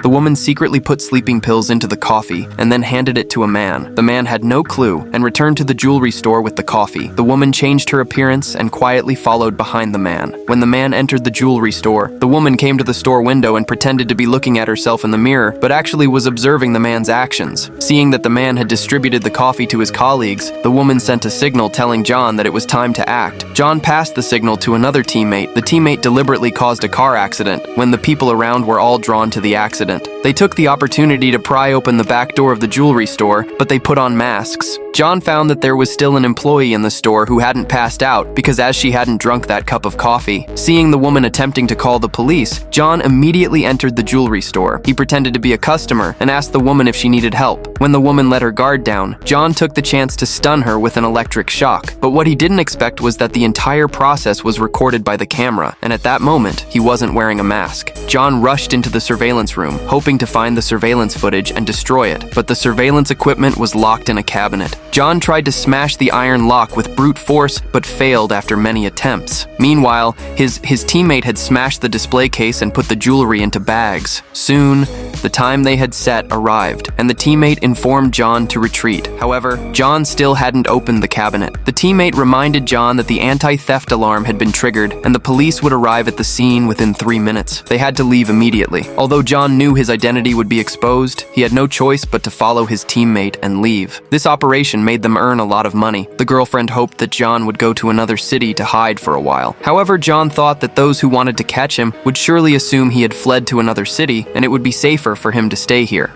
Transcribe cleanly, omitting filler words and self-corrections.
The woman secretly put sleeping pills into the coffee and then handed it to a man. The man had no clue and returned to the jewelry store with the coffee. The woman changed her appearance and quietly followed behind the man. When the man entered the jewelry store, the woman came to the store window and pretended to be looking at herself in the mirror, but actually was observing the man's actions. Seeing that the man had distributed the coffee to his colleagues, the woman sent a signal telling John that it was time to act. John passed the signal to another teammate. The teammate deliberately caused a car accident when the people around were all drawn to the accident. They took the opportunity to pry open the back door of the jewelry store, but they put on masks. John found that there was still an employee in the store who hadn't passed out because as she hadn't drunk that cup of coffee. Seeing the woman attempting to call the police, John immediately entered the jewelry store. He pretended to be a customer and asked the woman if she needed help. When the woman let her guard down, John took the chance to stun her with an electric shock. But what he didn't expect was that the entire process was recorded by the camera, and at that moment, he wasn't wearing a mask. John rushed into the surveillance room, hoping to find the surveillance footage and destroy it, but the surveillance equipment was locked in a cabinet. John tried to smash the iron lock with brute force, but failed after many attempts. Meanwhile, his teammate had smashed the display case and put the jewelry into bags. Soon, the time they had set arrived, and the teammate informed John to retreat. However, John still hadn't opened the cabinet. The teammate reminded John that the anti-theft alarm had been triggered, and the police would arrive at the scene within 3 minutes. They had to leave immediately. Although John knew his identity would be exposed, he had no choice but to follow his teammate and leave. This operation made them earn a lot of money. The girlfriend hoped that John would go to another city to hide for a while. However, John thought that those who wanted to catch him would surely assume he had fled to another city, and it would be safer for him to stay here.